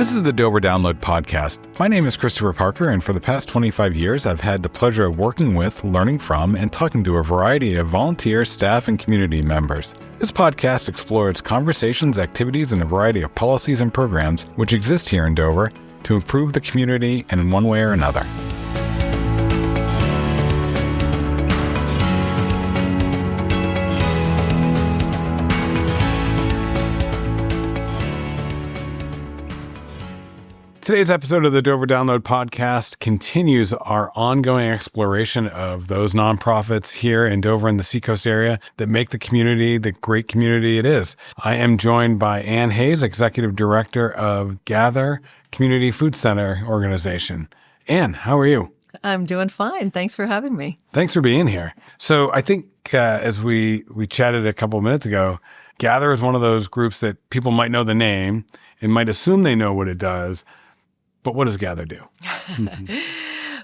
This is the Dover Download Podcast. My name is Christopher Parker, and for the past 25 years, I've had the pleasure of working with, learning from, and talking to a variety of volunteer, staff, and community members. This podcast explores conversations, activities, and a variety of policies and programs which exist here in Dover to improve the community in one way or another. Today's episode of the Dover Download Podcast continues our ongoing exploration of those nonprofits here in Dover and the Seacoast area that make the community the great community it is. I am joined by Ann Hayes, Executive Director of Gather Community Food Center Organization. Ann, how are you? I'm doing fine. Thanks for having me. Thanks for being here. So I think as we chatted a couple of minutes ago, Gather is one of those groups that people might know the name and might assume they know what it does. But what does Gather do?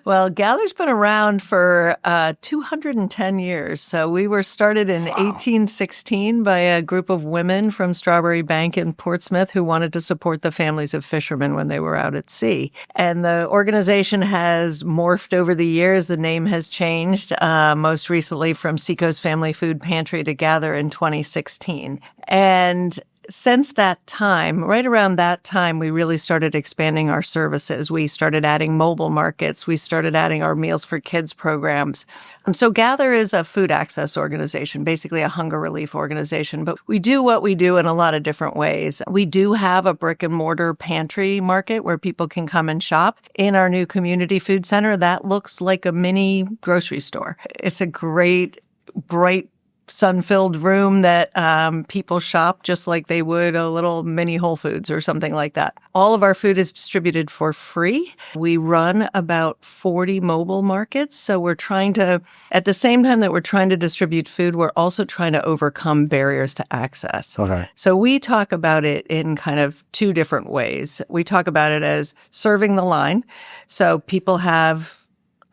Well, Gather's been around for 210 years. So we were started in 1816 by a group of women from Strawbery Banke in Portsmouth who wanted to support the families of fishermen when they were out at sea. And the organization has morphed over the years. The name has changed, most recently from Seacoast Family Food Pantry to Gather in 2016. And since that time, right around that time, we really started expanding our services. We started adding mobile markets. We started adding our Meals for Kids programs. So Gather is a food access organization, basically a hunger relief organization. But we do what we do in a lot of different ways. We do have a brick and mortar pantry market where people can come and shop. In our new community food center, that looks like a mini grocery store. It's a great, bright, sun-filled room that people shop just like they would a little mini Whole Foods or something like that. All of our food is distributed for free. We run about 40 mobile markets. So we're trying to, at the same time that we're trying to distribute food, we're also trying to overcome barriers to access. Okay. So we talk about it in kind of two different ways. We talk about it as serving the line. So people have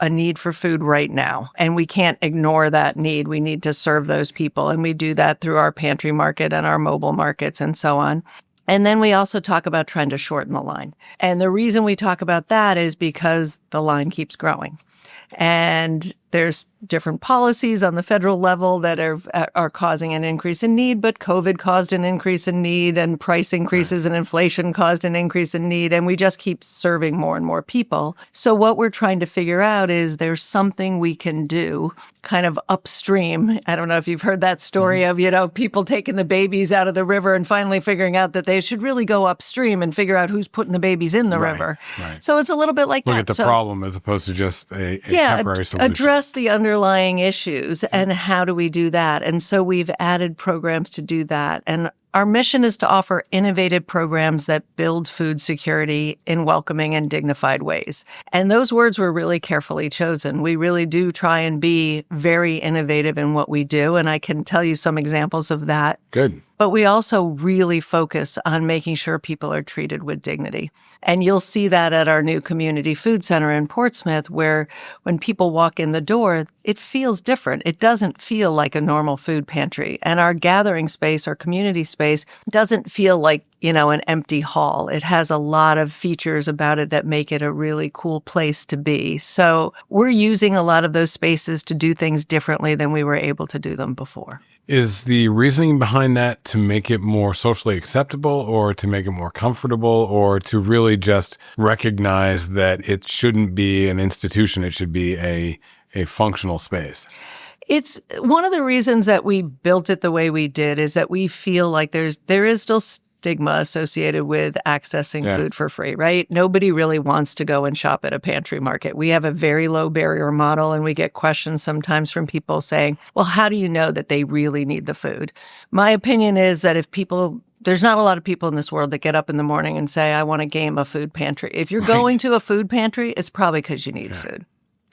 a need for food right now, and we can't ignore that need. We need to serve those people, and we do that through our pantry market and our mobile markets and so on. And then we also talk about trying to shorten the line. And the reason we talk about that is because the line keeps growing. And there's different policies on the federal level that are causing an increase in need, but COVID caused an increase in need, and price increases and inflation caused an increase in need, and we just keep serving more and more people. So what we're trying to figure out is there's something we can do kind of upstream. I don't know if you've heard that story of, people taking the babies out of the river and finally figuring out that they should really go upstream and figure out who's putting the babies in the river. Right. So it's a little bit like Look that. at the problem as opposed to just a temporary solution. Address the underlying issues, and how do we do that? And so we've added programs to do that. And our mission is to offer innovative programs that build food security in welcoming and dignified ways. And those words were really carefully chosen. We really do try and be very innovative in what we do, and I can tell you some examples of that. Good. But we also really focus on making sure people are treated with dignity. And you'll see that at our new community food center in Portsmouth, where when people walk in the door, it feels different. It doesn't feel like a normal food pantry. And our gathering space, our community space, doesn't feel like, an empty hall. It has a lot of features about it that make it a really cool place to be. So we're using a lot of those spaces to do things differently than we were able to do them before. Is the reasoning behind that to make it more socially acceptable, or to make it more comfortable, or to really just recognize that it shouldn't be an institution, it should be a functional space? It's one of the reasons that we built it the way we did is that we feel like there is still stigma associated with accessing food for free, right? Nobody really wants to go and shop at a pantry market. We have a very low barrier model, and we get questions sometimes from people saying, well, how do you know that they really need the food? My opinion is that there's not a lot of people in this world that get up in the morning and say, I want to game a food pantry. If you're going to a food pantry, it's probably because you need food.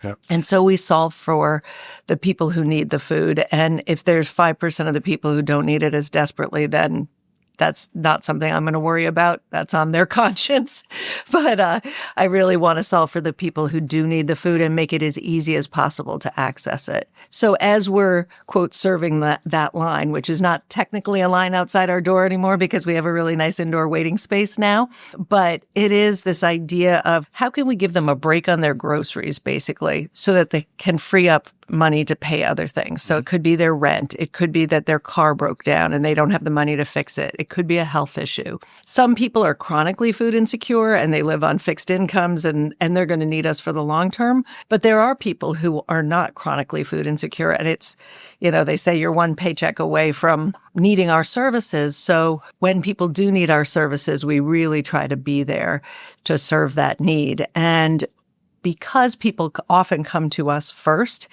Yep. And so we solve for the people who need the food. And if there's 5% of the people who don't need it as desperately, then that's not something I'm going to worry about. That's on their conscience. But I really want to solve for the people who do need the food and make it as easy as possible to access it. So as we're, quote, serving that line, which is not technically a line outside our door anymore because we have a really nice indoor waiting space now, but it is this idea of how can we give them a break on their groceries, basically, so that they can free up money to pay other things. So it could be their rent. It could be that their car broke down and they don't have the money to fix it. It could be a health issue. Some people are chronically food insecure and they live on fixed incomes and they're going to need us for the long term. But there are people who are not chronically food insecure. And it's, they say you're one paycheck away from needing our services. So when people do need our services, we really try to be there to serve that need. And because people often come to us first,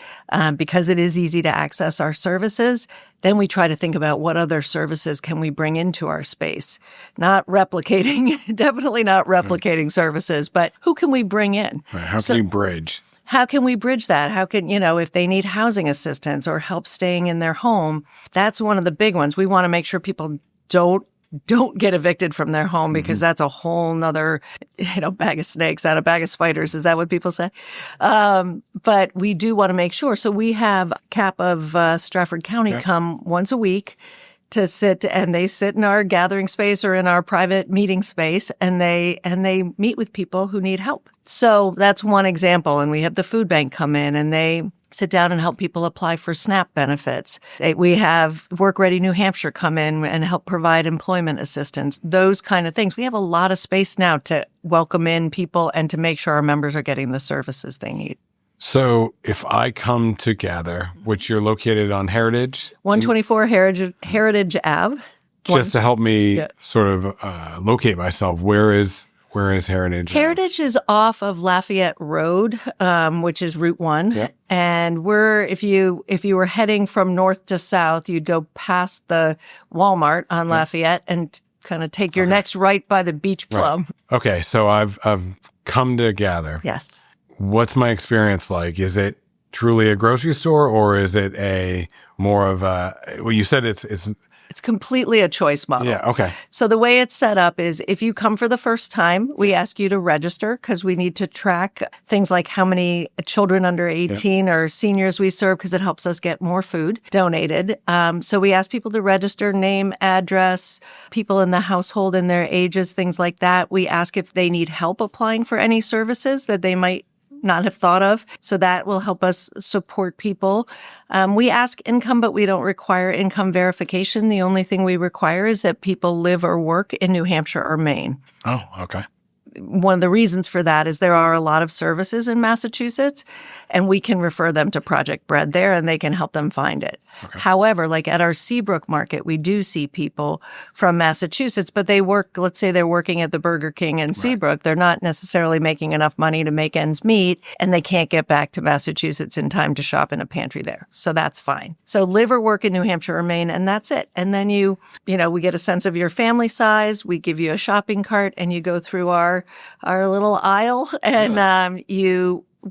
because it is easy to access our services, then we try to think about what other services can we bring into our space. Not replicating, definitely not replicating services, but who can we bring in? Right. How can we bridge? How can we bridge that? How can, if they need housing assistance or help staying in their home, that's one of the big ones. We want to make sure people don't get evicted from their home because that's a whole nother, bag of snakes out of bag of spiders. Is that what people say? But we do want to make sure. So we have CAP of Stratford County come once a week to sit, and they sit in our gathering space or in our private meeting space, and they meet with people who need help. So that's one example. And we have the food bank come in and they sit down and help people apply for SNAP benefits. We have Work Ready New Hampshire come in and help provide employment assistance, those kind of things. We have a lot of space now to welcome in people and to make sure our members are getting the services they need. So if I come to gather, which you're located on Heritage? 124 Heritage Ave. Just to help me sort of locate myself, where is Heritage? Heritage is off of Lafayette Road, which is Route 1. Yep. And if you were heading from north to south, you'd go past the Walmart on Lafayette and kind of take your next right by the beach plum. Right. Okay, so I've come to gather. Yes. What's my experience like? Is it truly a grocery store, or is it more of a? Well, you said it's completely a choice model. Yeah, okay. So the way it's set up is if you come for the first time, we ask you to register because we need to track things like how many children under 18 or seniors we serve because it helps us get more food donated. So we ask people to register, name, address, people in the household and their ages, things like that. We ask if they need help applying for any services that they might not have thought of. So that will help us support people. We ask income, but we don't require income verification. The only thing we require is that people live or work in New Hampshire or Maine. Oh, okay. One of the reasons for that is there are a lot of services in Massachusetts, and we can refer them to Project Bread there, and they can help them find it. Okay. However, like at our Seabrook market, we do see people from Massachusetts, but let's say they're working at the Burger King in Seabrook. They're not necessarily making enough money to make ends meet, and they can't get back to Massachusetts in time to shop in a pantry there. So that's fine. So live or work in New Hampshire or Maine, and that's it. And then we get a sense of your family size. We give you a shopping cart, and you go through our little aisle, and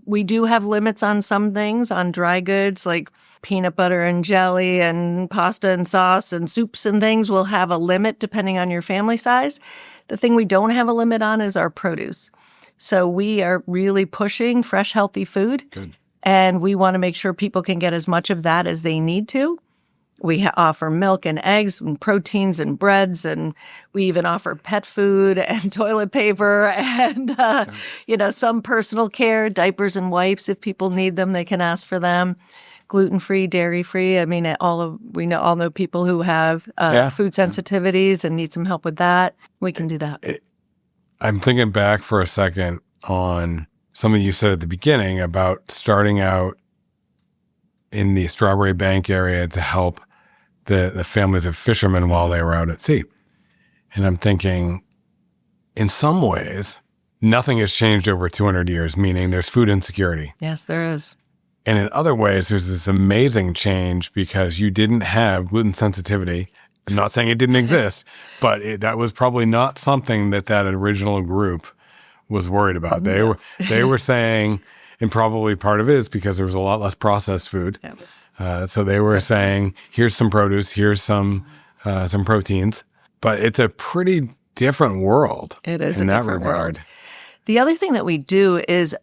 we do have limits on some things, on dry goods like peanut butter and jelly and pasta and sauce and soups and things. We'll have a limit depending on your family size. The thing we don't have a limit on is our produce. So we are really pushing fresh, healthy food. Good. And we want to make sure people can get as much of that as they need to. We offer milk and eggs and proteins and breads, and we even offer pet food and toilet paper and, some personal care, diapers and wipes. If people need them, they can ask for them. Gluten-free, dairy-free. I mean, we all know people who have food sensitivities and need some help with that. We can do that. I'm thinking back for a second on something you said at the beginning about starting out in the Strawbery Banke area to help the families of fishermen while they were out at sea. And I'm thinking, in some ways, nothing has changed over 200 years, meaning there's food insecurity. Yes, there is. And in other ways, there's this amazing change because you didn't have gluten sensitivity. I'm not saying it didn't exist, but that was probably not something that original group was worried about. They were saying, and probably part of it is because there was a lot less processed food. Yeah. So they were saying, here's some produce, here's some proteins, but it's a pretty different world. It is in a that different regard. world. The other thing that we do is,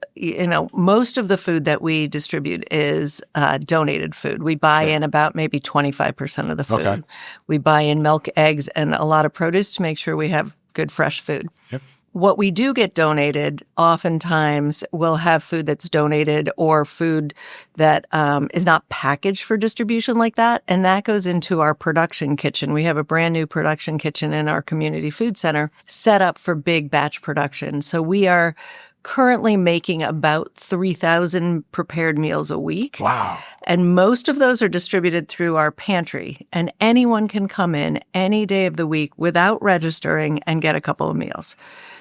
most of the food that we distribute is donated food. We buy in about maybe 25% of the food. Okay. We buy in milk, eggs, and a lot of produce to make sure we have good, fresh food. Yep. What we do get donated, oftentimes we'll have food that's donated or food that is not packaged for distribution like that, and that goes into our production kitchen. We have a brand new production kitchen in our community food center set up for big batch production. So we are currently making about 3,000 prepared meals a week. Wow. And most of those are distributed through our pantry. And anyone can come in any day of the week without registering and get a couple of meals.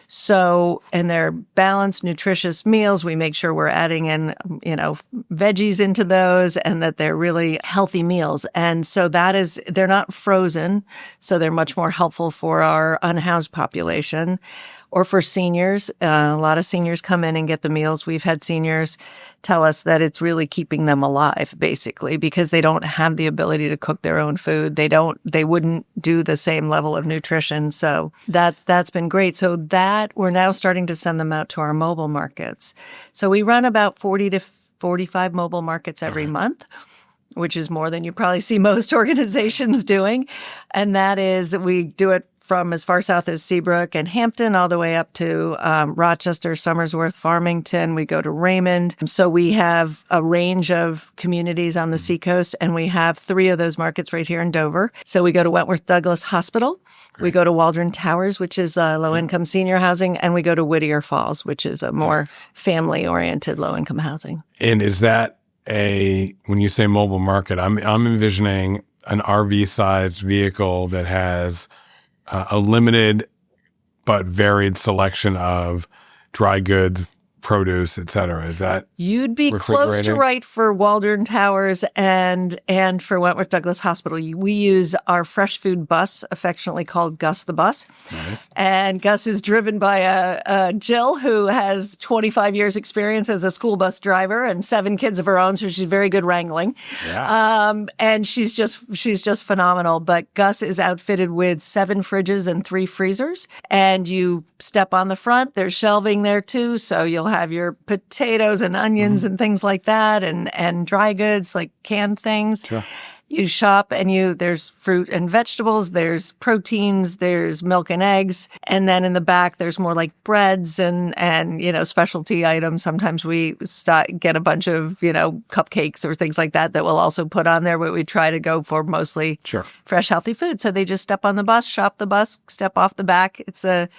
So, and they're balanced, nutritious meals. We make sure we're adding in, veggies into those and that they're really healthy meals. And so they're not frozen. So they're much more helpful for our unhoused population or for seniors. A lot of seniors come in and get the meals. We've had seniors tell us that it's really keeping them alive, basically, because they don't have the ability to cook their own food. They wouldn't do the same level of nutrition. So that's been great. So that we're now starting to send them out to our mobile markets. So we run about 40 to 45 mobile markets every month, which is more than you probably see most organizations doing. And that is, we do it from as far south as Seabrook and Hampton all the way up to Rochester, Somersworth, Farmington. We go to Raymond. So we have a range of communities on the Seacoast, and we have 3 of those markets right here in Dover. So we go to Wentworth Douglas Hospital. Great. We go to Waldron Towers, which is low-income senior housing, and we go to Whittier Falls, which is a more family-oriented low-income housing. And is that when you say mobile market, I'm envisioning an RV-sized vehicle that has a limited but varied selection of dry goods, produce, et cetera. Is that You'd be close to right for Waldron Towers and for Wentworth Douglas Hospital. We use our fresh food bus, affectionately called Gus the Bus. Nice. And Gus is driven by a Jill who has 25 years experience as a school bus driver and 7 kids of her own, so she's very good wrangling. Yeah. And she's just phenomenal. But Gus is outfitted with 7 fridges and 3 freezers. And you step on the front, there's shelving there too, so you'll have your potatoes and onions and things like that, and dry goods like canned things. Sure. You shop and there's fruit and vegetables, there's proteins, there's milk and eggs. And then in the back, there's more like breads and specialty items. Sometimes we get a bunch of, cupcakes or things like that we'll also put on there, but we try to go for mostly fresh, healthy food. So they just step on the bus, shop the bus, step off the back. It's an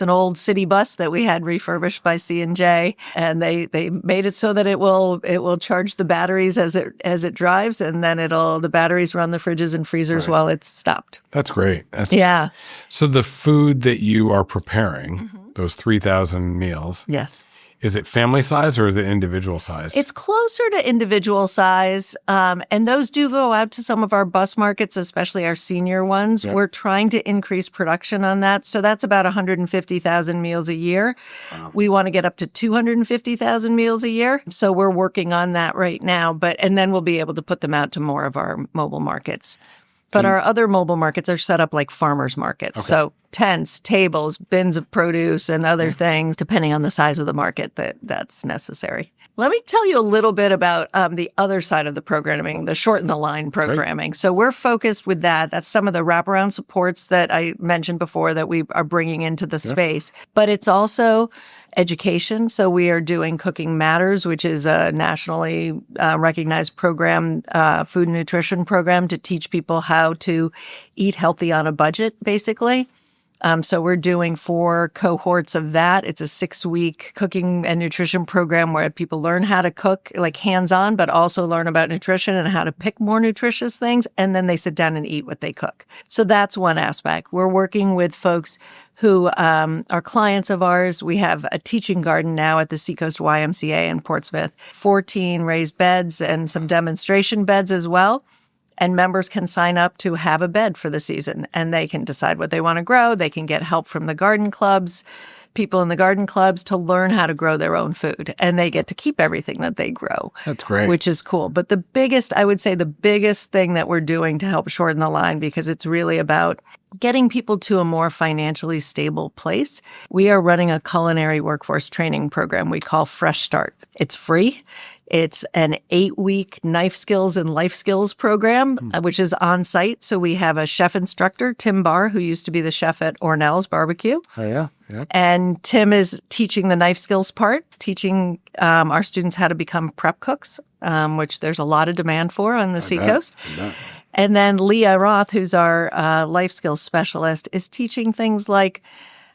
old city bus that we had refurbished by C&J, and they made it so that it will charge the batteries as it drives, and then the batteries run the fridges and freezers while it's stopped. That's great. Yeah. So the food that you are preparing, those 3,000 meals. Yes. Is it family size or is it individual size? It's closer to individual size. And those do go out to some of our bus markets, especially our senior ones. Yep. We're trying to increase production on that. So that's about 150,000 meals a year. Wow. We want to get up to 250,000 meals a year. So we're working on that right now. And then we'll be able to put them out to more of our mobile markets. But our other mobile markets are set up like farmers markets. Okay. So tents, tables, bins of produce, and other things, depending on the size of the market that's necessary. Let me tell you a little bit about the other side of the programming, the shorten the line programming. Right. So we're focused with that. That's some of the wraparound supports that I mentioned before that we are bringing into the space. But it's also education. So we are doing Cooking Matters, which is a nationally recognized program, food and nutrition program to teach people how to eat healthy on a budget, basically. So we're doing 4 cohorts of that. It's a 6-week cooking and nutrition program where people learn how to cook, like hands-on, but also learn about nutrition and how to pick more nutritious things. And then they sit down and eat what they cook. So that's one aspect. We're working with folks who are clients of ours. We have a teaching garden now at the Seacoast YMCA in Portsmouth, 14 raised beds and some demonstration beds as well. And members can sign up to have a bed for the season, and they can decide what they want to grow. They can get help from the garden clubs. people in the garden clubs to learn how to grow their own food, and they get to keep everything that they grow. That's great. Which is cool. But I would say the biggest thing that we're doing to help shorten the line, because it's really about getting people to a more financially stable place, we are running a culinary workforce training program we call Fresh Start. It's free. It's an 8-week knife skills and life skills program, which is on site. So we have a chef instructor, Tim Barr, who used to be the chef at Ornell's Barbecue. Oh, yeah. Yeah. And Tim is teaching the knife skills part, teaching our students how to become prep cooks, which there's a lot of demand for on the Seacoast. And then Leah Roth, who's our life skills specialist, is teaching things like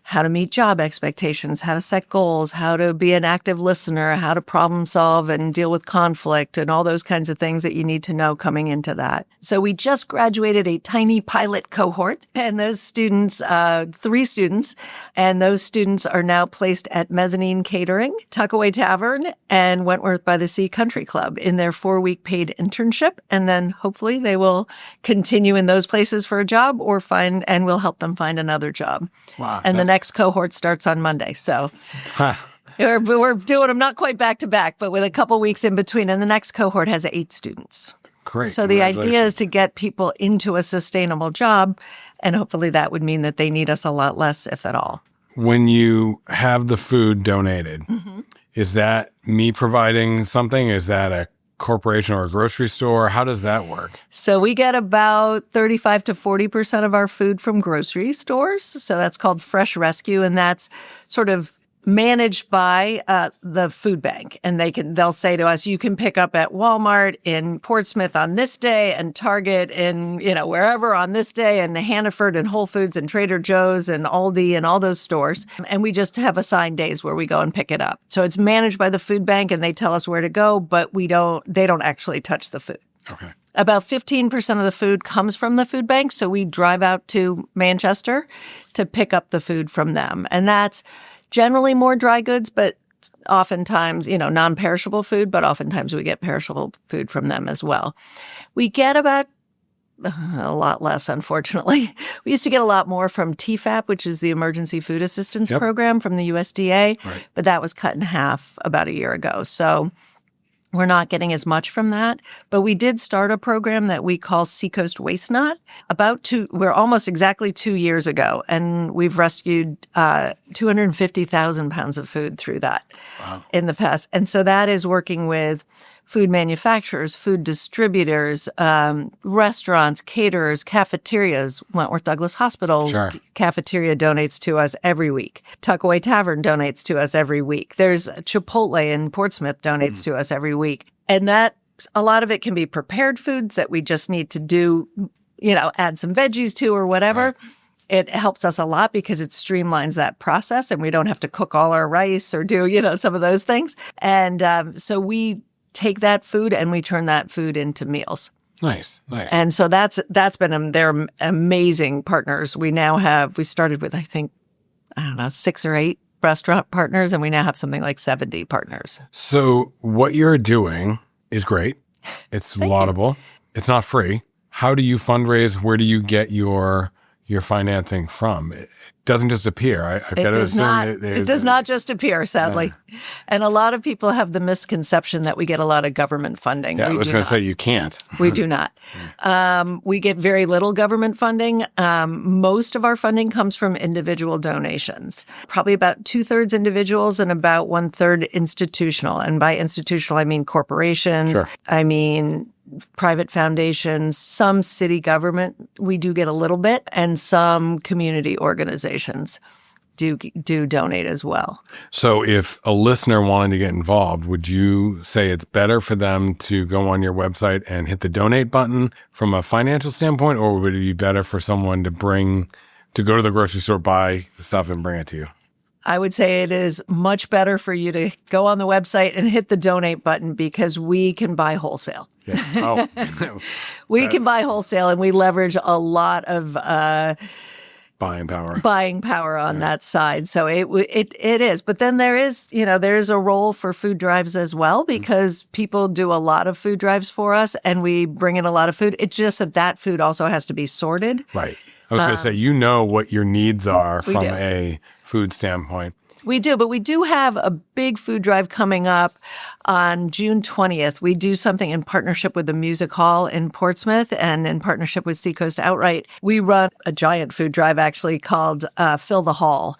how to meet job expectations, how to set goals, how to be an active listener, how to problem solve and deal with conflict, and all those kinds of things that you need to know coming into that. So we just graduated a tiny pilot cohort, and those students, 3 students, and those students are now placed at Mezzanine Catering, Tuckaway Tavern, and Wentworth by the Sea Country Club in their 4-week paid internship. And then hopefully they will continue in those places for a job and we'll help them find another job. Wow. And the next cohort starts on Monday. So we're doing them not quite back to back, but with a couple weeks in between. And the next cohort has 8 students. Great. So the idea is to get people into a sustainable job. And hopefully that would mean that they need us a lot less, if at all. When you have the food donated, is that me providing something? Is that a corporation or a grocery store? How does that work? So we get about 35 to 40% of our food from grocery stores. So that's called Fresh Rescue, and that's sort of managed by the food bank. And they'll say to us, you can pick up at Walmart in Portsmouth on this day, and Target in, wherever on this day, and Hannaford and Whole Foods and Trader Joe's and Aldi and all those stores. And we just have assigned days where we go and pick it up. So it's managed by the food bank, and they tell us where to go, but they don't actually touch the food. Okay. About 15% of the food comes from the food bank. So we drive out to Manchester to pick up the food from them. And that's generally more dry goods, but oftentimes, non-perishable food, but oftentimes we get perishable food from them as well. We get about a lot less, unfortunately. We used to get a lot more from TFAP, which is the Emergency Food Assistance Program from the USDA, but that was cut in half about a year ago. So we're not getting as much from that, but we did start a program that we call Seacoast Waste Not we're almost exactly 2 years ago, and we've rescued 250,000 pounds of food through that in the past. And so that is working with food manufacturers, food distributors, restaurants, caterers, cafeterias. Wentworth Douglas Hospital cafeteria donates to us every week. Tuckaway Tavern donates to us every week. There's Chipotle in Portsmouth donates to us every week. And that a lot of it can be prepared foods that we just need to do, add some veggies to or whatever. Right. It helps us a lot because it streamlines that process, and we don't have to cook all our rice or do, some of those things. And so we take that food and we turn that food into meals. Nice. And so that's been, they're amazing partners. We started with, 6 or 8 restaurant partners, and we now have something like 70 partners. So what you're doing is great. It's laudable. It's not free. How do you fundraise? Where do you get your financing from? It doesn't just appear. It does not just appear, sadly. And a lot of people have the misconception that we get a lot of government funding. Yeah, I was going to say you can't. We do not. We get very little government funding. Most of our funding comes from individual donations. Probably about 2/3 individuals and about 1/3 institutional. And by institutional, I mean corporations. Sure. I mean private foundations, some city government, we do get a little bit, and some community organizations do donate as well. So if a listener wanted to get involved, would you say it's better for them to go on your website and hit the donate button from a financial standpoint, or would it be better for someone to go to the grocery store, buy the stuff and bring it to you? I would say it is much better for you to go on the website and hit the donate button, because we can buy wholesale. Yeah. We can buy wholesale, and we leverage a lot of buying power on that side. So it is. But then there's a role for food drives as well, because people do a lot of food drives for us, and we bring in a lot of food. It's just that food also has to be sorted. Right. I was going to say, what your needs are from a food standpoint. We do, but we do have a big food drive coming up on June 20th. We do something in partnership with the Music Hall in Portsmouth and in partnership with Seacoast outright. We run a giant food drive actually called Fill the Hall.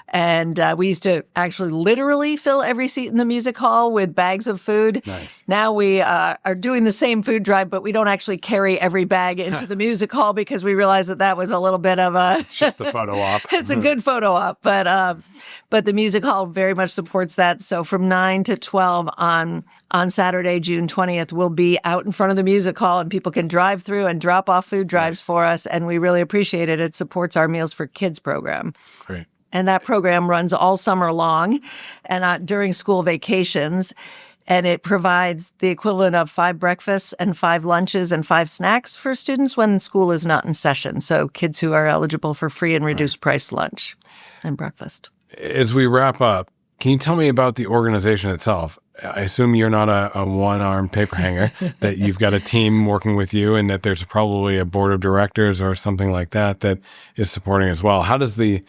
And we used to actually literally fill every seat in the Music Hall with bags of food. Nice. Now we are doing the same food drive, but we don't actually carry every bag into the Music Hall because we realized that was a little bit of a... It's just the photo op. It's a good photo op, but the Music Hall very much supports that. So from 9 to 12 on Saturday, June 20th, we'll be out in front of the Music Hall and people can drive through and drop off food drives for us. And we really appreciate it. It supports our Meals for Kids program. Great. And that program runs all summer long and during school vacations. And it provides the equivalent of 5 breakfasts and 5 lunches and 5 snacks for students when school is not in session. So kids who are eligible for free and reduced price lunch and breakfast. As we wrap up, can you tell me about the organization itself? I assume you're not a one-armed paper hanger, that you've got a team working with you and that there's probably a board of directors or something like that that is supporting as well. How does the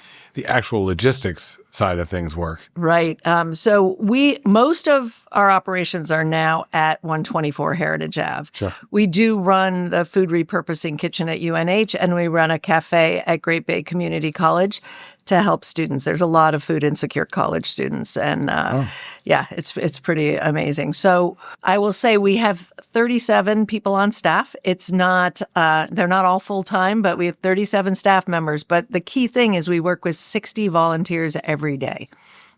actual logistics side of things work? Right. So most of our operations are now at 124 Heritage Ave. Sure. We do run the food repurposing kitchen at UNH, and we run a cafe at Great Bay Community College to help students. There's a lot of food insecure college students, and it's pretty amazing. So I will say we have 37 people on staff. It's not they're not all full time, but we have 37 staff members. But the key thing is we work with 60 volunteers every day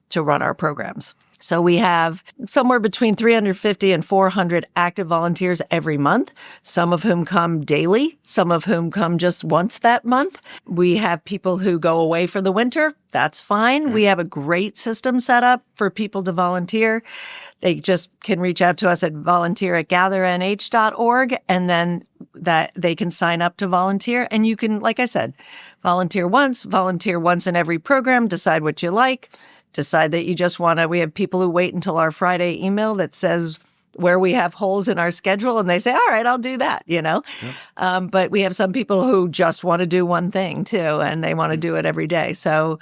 to run our programs. So we have somewhere between 350 and 400 active volunteers every month, some of whom come daily, some of whom come just once that month. We have people who go away for the winter. That's fine. We have a great system set up for people to volunteer. They just can reach out to us at volunteer@gathernh.org, and then that they can sign up to volunteer. And you can, like I said, volunteer once in every program, decide what you like. Decide that you just want to, we have people who wait until our Friday email that says where we have holes in our schedule and they say, all right, I'll do that, Yep. But we have some people who just want to do one thing too, and they want to do it every day. So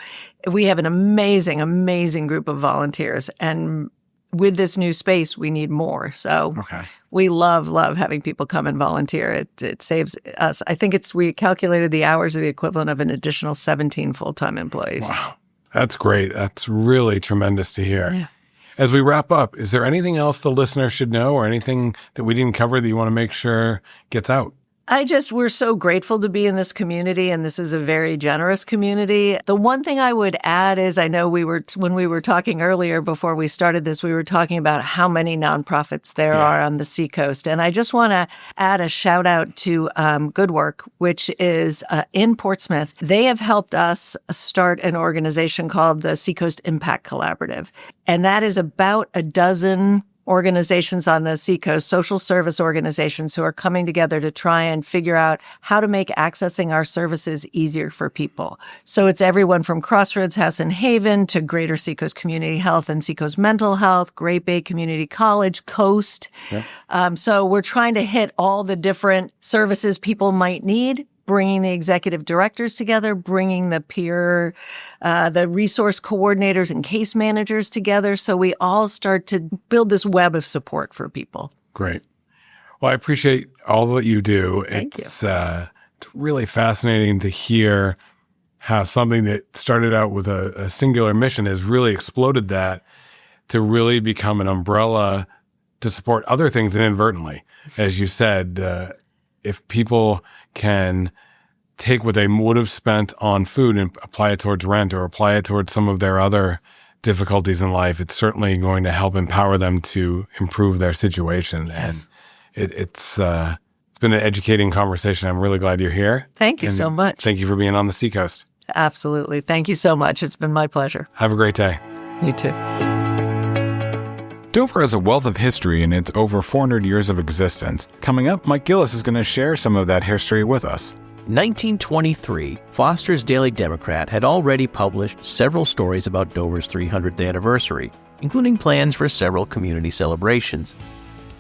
we have an amazing, amazing group of volunteers. And with this new space, we need more. So we love having people come and volunteer. It saves us. I think we calculated the hours are the equivalent of an additional 17 full-time employees. Wow. That's great. That's really tremendous to hear. Yeah. As we wrap up, is there anything else the listener should know or anything that we didn't cover that you want to make sure gets out? We're so grateful to be in this community, and this is a very generous community. The one thing I would add is I know when we were talking earlier before we started this, we were talking about how many nonprofits there are on the Seacoast. And I just want to add a shout out to Good Work, which is in Portsmouth. They have helped us start an organization called the Seacoast Impact Collaborative. And that is about a dozen organizations on the Seacoast, social service organizations who are coming together to try and figure out how to make accessing our services easier for people. So it's everyone from Crossroads House and Haven to Greater Seacoast Community Health and Seacoast Mental Health, Great Bay Community College, Coast. Yeah. So we're trying to hit all the different services people might need, bringing the executive directors together, bringing the the resource coordinators and case managers together. So we all start to build this web of support for people. Great. Well, I appreciate all that you do. Thank you. It's really fascinating to hear how something that started out with a singular mission has really exploded that to really become an umbrella to support other things inadvertently. As you said, if people can take what they would have spent on food and apply it towards rent or apply it towards some of their other difficulties in life, it's certainly going to help empower them to improve their situation. Yes. And it's been an educating conversation. I'm really glad you're here. Thank you so much. Thank you for being on the Seacoast. Absolutely. Thank you so much. It's been my pleasure. Have a great day. You too. Dover has a wealth of history in its over 400 years of existence. Coming up, Mike Gillis is going to share some of that history with us. 1923, Foster's Daily Democrat had already published several stories about Dover's 300th anniversary, including plans for several community celebrations.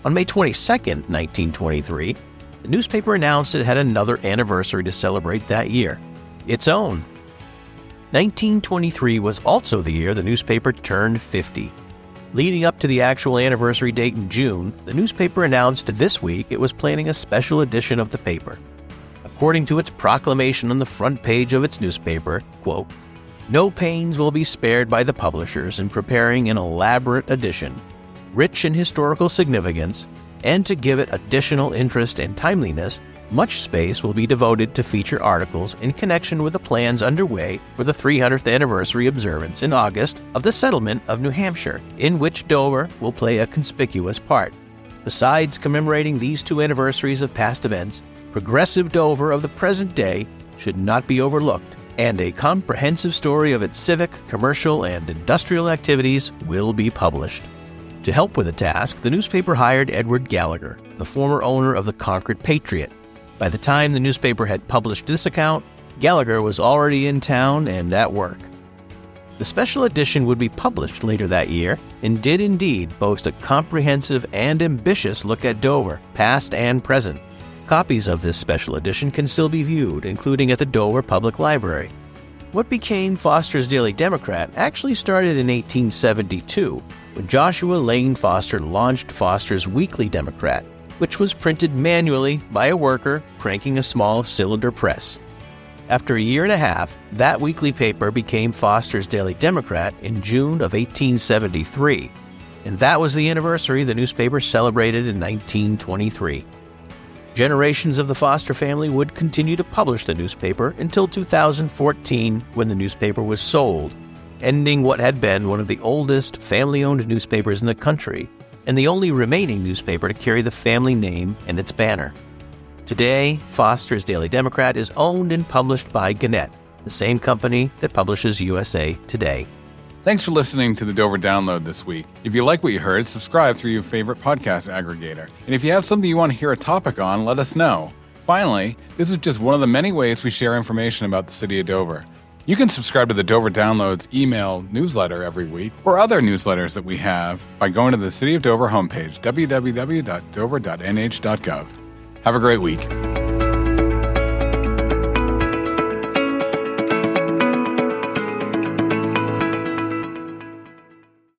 On May 22, 1923, the newspaper announced it had another anniversary to celebrate that year, its own. 1923 was also the year the newspaper turned 50. Leading up to the actual anniversary date in June, the newspaper announced this week it was planning a special edition of the paper. According to its proclamation on the front page of its newspaper, quote, "No pains will be spared by the publishers in preparing an elaborate edition, rich in historical significance, and to give it additional interest and timeliness, much space will be devoted to feature articles in connection with the plans underway for the 300th anniversary observance in August of the settlement of New Hampshire, in which Dover will play a conspicuous part. Besides commemorating these two anniversaries of past events, progressive Dover of the present day should not be overlooked, and a comprehensive story of its civic, commercial, and industrial activities will be published." To help with the task, the newspaper hired Edward Gallagher, the former owner of the Concord Patriot. By the time the newspaper had published this account, Gallagher was already in town and at work. The special edition would be published later that year and did indeed boast a comprehensive and ambitious look at Dover, past and present. Copies of this special edition can still be viewed, including at the Dover Public Library. What became Foster's Daily Democrat actually started in 1872, when Joshua Lane Foster launched Foster's Weekly Democrat, which was printed manually by a worker cranking a small cylinder press. After a year and a half, that weekly paper became Foster's Daily Democrat in June of 1873, and that was the anniversary the newspaper celebrated in 1923. Generations of the Foster family would continue to publish the newspaper until 2014, when the newspaper was sold, ending what had been one of the oldest family-owned newspapers in the country, and the only remaining newspaper to carry the family name and its banner. Today, Foster's Daily Democrat is owned and published by Gannett, the same company that publishes USA Today. Thanks for listening to the Dover Download this week. If you like what you heard, subscribe through your favorite podcast aggregator. And if you have something you want to hear a topic on, let us know. Finally, this is just one of the many ways we share information about the city of Dover. You can subscribe to the Dover Downloads email newsletter every week or other newsletters that we have by going to the City of Dover homepage, www.dover.nh.gov. Have a great week.